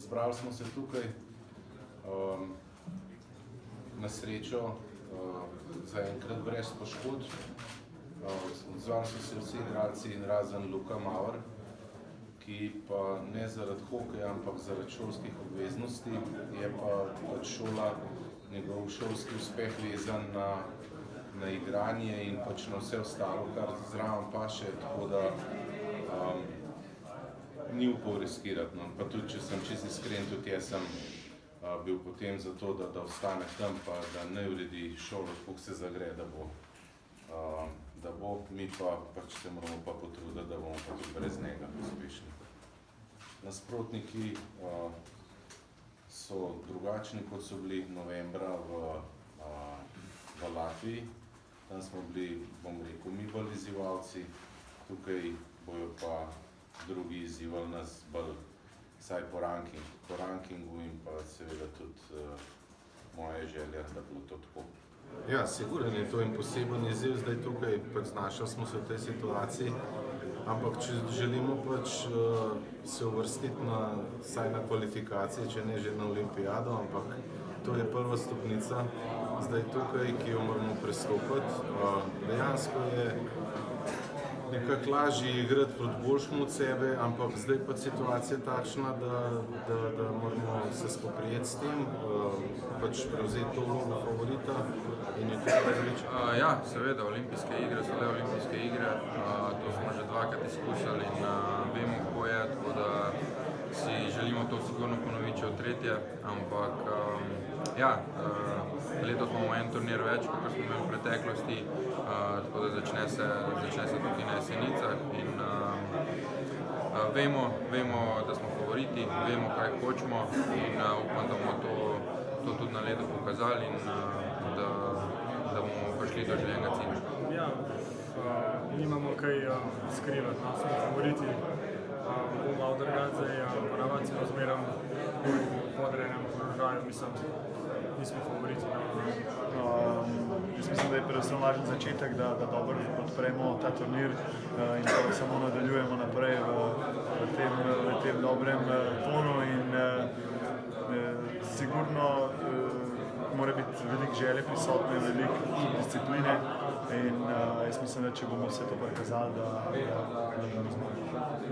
Zbrali smo se tukaj, na srečo, zaenkrat brez poškodb. Odzvali so se vsi igralci razen Luka Maver, ki pa ne zaradi hokeja, ampak zaradi šolskih obveznosti, je pa šola, njegov šolski uspeh vezan na igranje in pač na vse ostalo, kar zraven paše, tako da ni upal riskirati. No. Pa tudi, če sem čisto iskren, tudi jaz sem bil potem za to, da ostane tam, pa da ne uredi šolo, koliko se zagre, da bo, mi pa pač se moramo pa potruditi, da bomo pa tudi brez njega uspešni. Nasprotniki so drugačni, kot so bili novembra v Latviji. Tam smo bili, bom rekel, mi bolj izzivalci, tukaj bojo pa drugi izzivali nas bolj, vsaj po rankingu in pa seveda tudi moja želja, da bo to tako. Ja, sigurno je to in poseben izziv zdaj tukaj, pač znašli smo se v tej situaciji, ampak če želimo pač se uvrstiti vsaj na kvalifikacije, če ne že na olimpijado, ampak to je prva stopnica zdaj tukaj, ki jo moramo prestopiti. Dejansko je nekako lažje igrati proti boljšemu od sebe, ampak zdaj pa situacija takšna, da moramo se spoprijeti s tem, pač prevzeti to vlogo favorita in je to različno. Ja, seveda, olimpijske igre so le olimpijske igre, to smo že dvakrat izkušali in vemo, kako je, tako da si želimo to sigurno ponoviti še v tretje, ampak ja, letos imamo en turnir več, kot smo imeli v preteklosti, tako da začne se tukaj na Jesenicah in vemo, da smo favoriti, vemo, kaj hočemo in upam, da bomo to tudi na ledu pokazali in da bomo prišli do željenega cilja. Ja, nimamo kaj skrivati, smo favoriti. Malo drugače, ponavadi smo zmerom v podrejenem položaju, nismo favoriti. Jaz mislim, da je predvsem važen začetek, da dobro odpremo ta turnir in da samo nadaljujemo naprej v tem dobrem tonu in sigurno mora biti veliko želje prisotne, veliko discipline in jaz mislim, da če bomo vse to prikazali, da bomo zmogli.